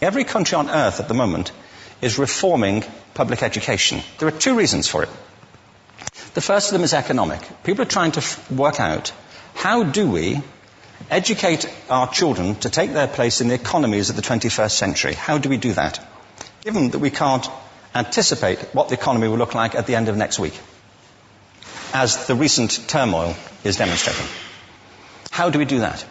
Every country on earth at the moment is reforming public education. There are two reasons for it. The first of them is economic. People are trying to work out, how do we educate our children to take their place in the economies of the 21st century? How do we do that, given that we can't anticipate what the economy will look like at the end of next week, as the recent turmoil is demonstrating? How do we do that?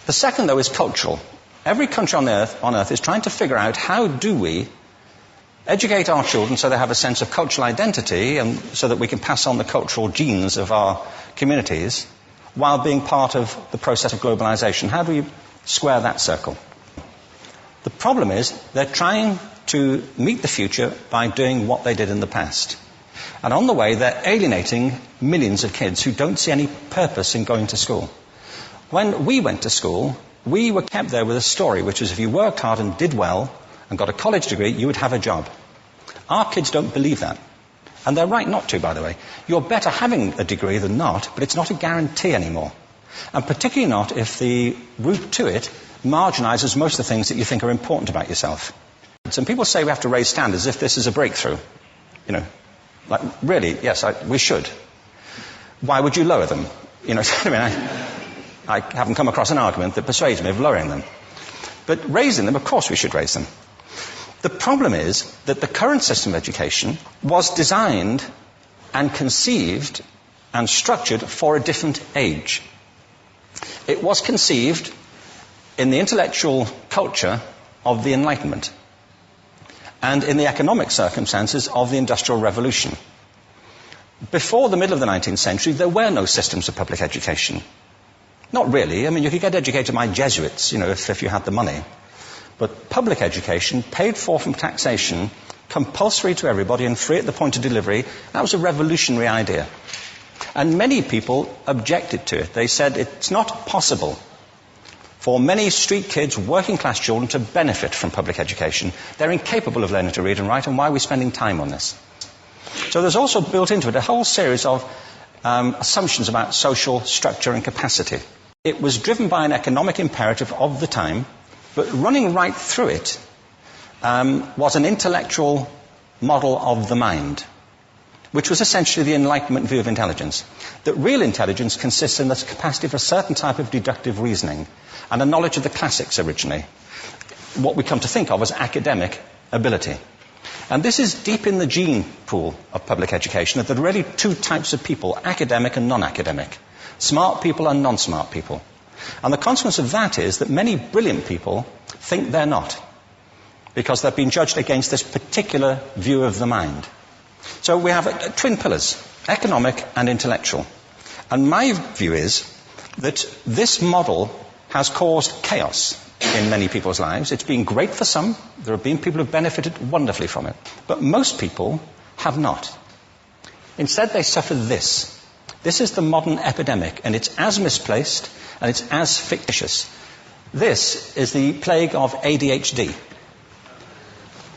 The second, though, is cultural. Every country on earth is trying to figure out, how do we educate our children so they have a sense of cultural identity and so that we can pass on the cultural genes of our communities while being part of the process of globalization. How do we square that circle? The problem is they're trying to meet the future by doing what they did in the past. And on the way, they're alienating millions of kids who don't see any purpose in going to school. When we went to school, we were kept there with a story, which was if you worked hard and did well and got a college degree, you would have a job. Our kids don't believe that. And they're right not to, by the way. You're better having a degree than not, but it's not a guarantee anymore. And particularly not if the route to it marginalizes most of the things that you think are important about yourself. Some people say we have to raise standards as if this is a breakthrough. You know, like, really, yes, we should. Why would you lower them? You know, I mean, I haven't come across an argument that persuades me of lowering them. But raising them, of course we should raise them. The problem is that the current system of education was designed and conceived and structured for a different age. It was conceived in the intellectual culture of the Enlightenment and in the economic circumstances of the Industrial Revolution. Before the middle of the 19th century, there were no systems of public education. Not really. I mean, you could get educated by Jesuits, you know, if you had the money. But public education, paid for from taxation, compulsory to everybody and free at the point of delivery, that was a revolutionary idea. And many people objected to it. They said it's not possible for many street kids, working class children, to benefit from public education. They're incapable of learning to read and write, and why are we spending time on this? So there's also built into it a whole series of assumptions about social structure and capacity. It was driven by an economic imperative of the time, but running right through it was an intellectual model of the mind, which was essentially the Enlightenment view of intelligence. That real intelligence consists in the capacity for a certain type of deductive reasoning and a knowledge of the classics originally, what we come to think of as academic ability. And this is deep in the gene pool of public education, that there are really two types of people, academic and non-academic, smart people and non-smart people. And the consequence of that is that many brilliant people think they're not, because they've been judged against this particular view of the mind. So we have twin pillars, economic and intellectual. And my view is that this model has caused chaos in many people's lives. It's been great for some. There have been people who have benefited wonderfully from it. But most people have not. Instead, they suffer this. This is the modern epidemic, and it's as misplaced and it's as fictitious. This is the plague of ADHD.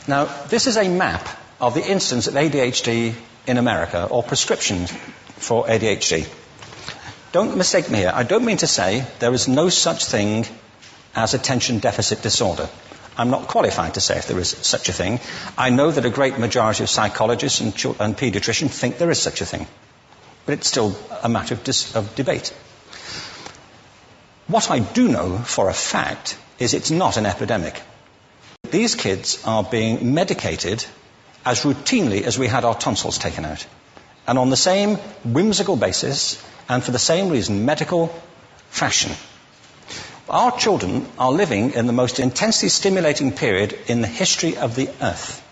Now, this is a map of the incidence of ADHD in America, or prescriptions for ADHD. Don't mistake me here. I don't mean to say there is no such thing as attention deficit disorder. I'm not qualified to say if there is such a thing. I know that a great majority of psychologists and paediatricians think there is such a thing. But it's still a matter of debate. What I do know for a fact is it's not an epidemic. These kids are being medicated as routinely as we had our tonsils taken out. And on the same whimsical basis, and for the same reason, medical fashion. Our children are living in the most intensely stimulating period in the history of the earth.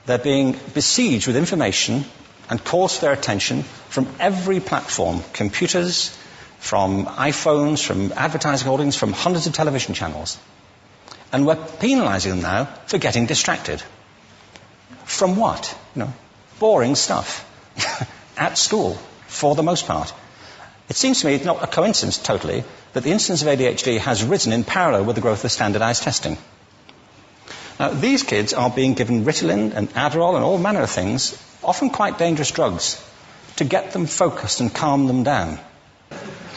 They're being besieged with information and calls for their attention from every platform, computers, from iPhones, from advertising holdings, from hundreds of television channels. And we're penalizing them now for getting distracted. From what? Boring stuff. At school, for the most part. It seems to me it's not a coincidence totally that the incidence of ADHD has risen in parallel with the growth of standardized testing. Now, these kids are being given Ritalin and Adderall and all manner of things, often quite dangerous drugs, to get them focused and calm them down.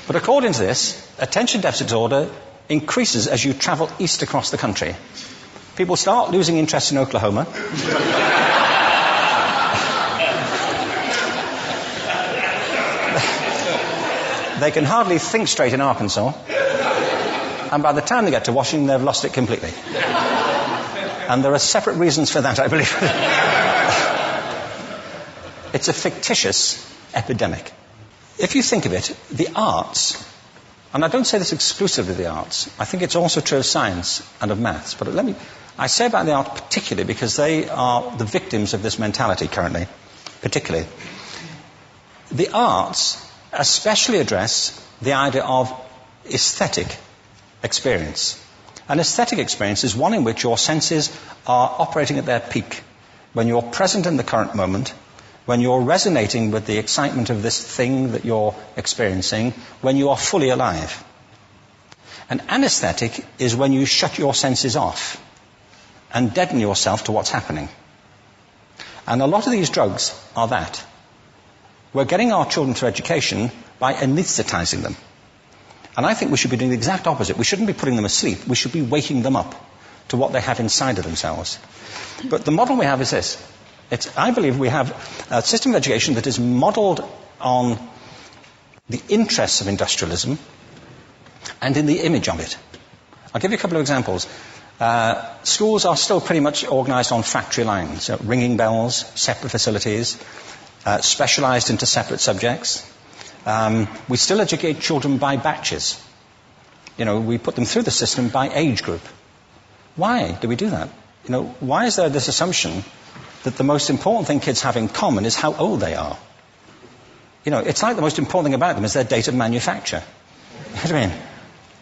But according to this, attention deficit disorder increases as you travel east across the country. People start losing interest in Oklahoma. They can hardly think straight in Arkansas. And by the time they get to Washington, they've lost it completely. And there are separate reasons for that, I believe. It's a fictitious epidemic. If you think of it, the arts, and I don't say this exclusively of the arts, I think it's also true of science and of maths, but I say about the arts particularly because they are the victims of this mentality currently, particularly. The arts especially address the idea of aesthetic experience. An aesthetic experience is one in which your senses are operating at their peak, when you're present in the current moment, when you're resonating with the excitement of this thing that you're experiencing, when you are fully alive. An anesthetic is when you shut your senses off and deaden yourself to what's happening. And a lot of these drugs are that. We're getting our children through education by anesthetizing them. And I think we should be doing the exact opposite. We shouldn't be putting them asleep. We should be waking them up to what they have inside of themselves. But the model we have is this. I believe we have a system of education that is modeled on the interests of industrialism and in the image of it. I'll give you a couple of examples. Schools are still pretty much organized on factory lines, ringing bells, separate facilities, specialized into separate subjects. We still educate children by batches. We put them through the system by age group. Why do we do that? Why is there this assumption that the most important thing kids have in common is how old they are? It's like the most important thing about them is their date of manufacture. You know what I mean?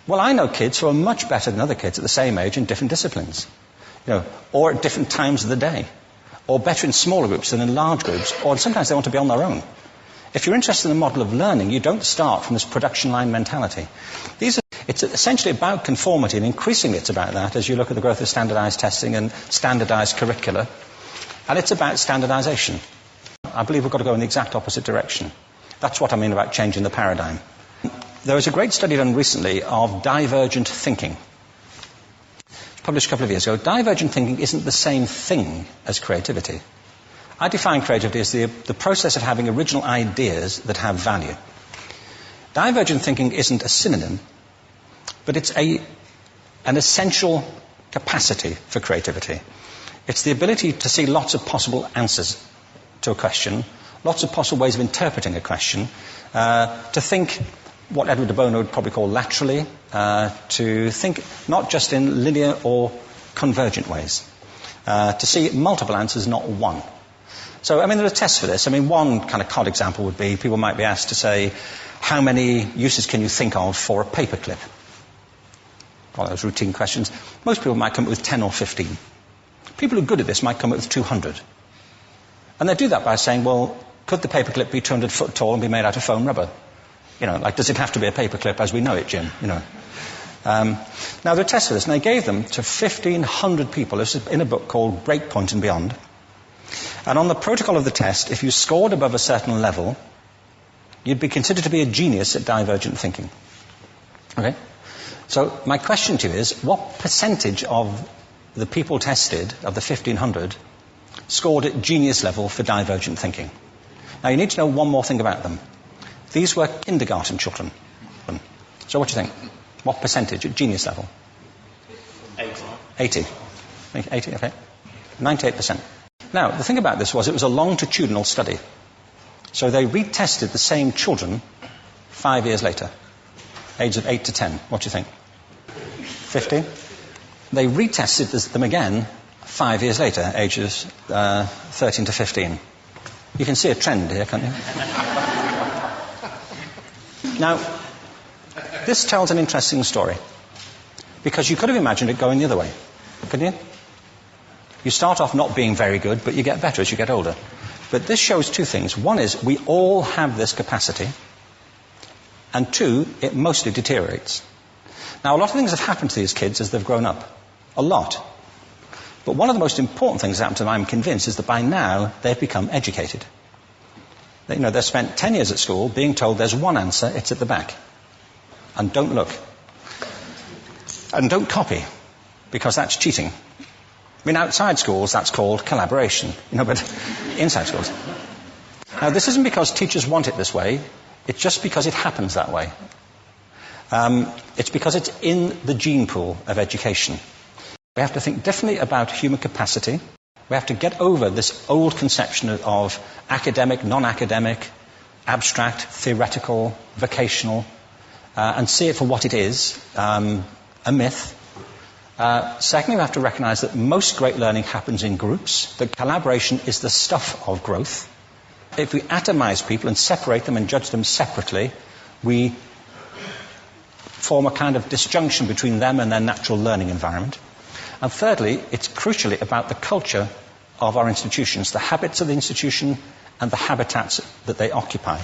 Well, I know kids who are much better than other kids at the same age in different disciplines, or at different times of the day, or better in smaller groups than in large groups, or sometimes they want to be on their own. If you're interested in the model of learning, you don't start from this production line mentality. It's essentially about conformity, and increasingly it's about that as you look at the growth of standardized testing and standardized curricula. And it's about standardization. I believe we've got to go in the exact opposite direction. That's what I mean about changing the paradigm. There was a great study done recently of divergent thinking. Published a couple of years ago. Divergent thinking isn't the same thing as creativity. I define creativity as the process of having original ideas that have value. Divergent thinking isn't a synonym, but it's an essential capacity for creativity. It's the ability to see lots of possible answers to a question, lots of possible ways of interpreting a question, to think what Edward de Bono would probably call laterally, to think not just in linear or convergent ways, to see multiple answers, not one. So, there are tests for this. One kind of cod example would be people might be asked to say, how many uses can you think of for a paperclip? Well, those routine questions. Most people might come up with 10 or 15. People who are good at this might come up with 200. And they do that by saying, well, could the paperclip be 200 foot tall and be made out of foam rubber? Does it have to be a paperclip as we know it, Jim? Now, there are tests for this, and they gave them to 1,500 people. This is in a book called Breakpoint and Beyond. And on the protocol of the test, if you scored above a certain level, you'd be considered to be a genius at divergent thinking. Okay? So my question to you is, what percentage of the people tested, of the 1,500, scored at genius level for divergent thinking? Now, you need to know one more thing about them. These were kindergarten children. So what do you think? What percentage at genius level? 80. 80, okay. 98%. Now, the thing about this was it was a longitudinal study. So they retested the same children 5 years later, ages of 8 to 10. What do you think? 50? They retested them again 5 years later, ages 13 to 15. You can see a trend here, can't you? Now, this tells an interesting story, because you could have imagined it going the other way, couldn't you? You start off not being very good, but you get better as you get older. But this shows two things. One is we all have this capacity, and two, it mostly deteriorates. Now, a lot of things have happened to these kids as they've grown up. A lot. But one of the most important things that happened to them, I'm convinced, is that by now they've become educated. They've spent 10 years at school being told there's one answer, it's at the back. And don't look. And don't copy, because that's cheating. I mean, outside schools, that's called collaboration, but inside schools. Now, this isn't because teachers want it this way, it's just because it happens that way. It's because it's in the gene pool of education. We have to think differently about human capacity. We have to get over this old conception of academic, non-academic, abstract, theoretical, vocational, and see it for what it is, a myth. Secondly, we have to recognize that most great learning happens in groups, that collaboration is the stuff of growth. If we atomize people and separate them and judge them separately, we form a kind of disjunction between them and their natural learning environment. And thirdly, it's crucially about the culture of our institutions, the habits of the institution and the habitats that they occupy.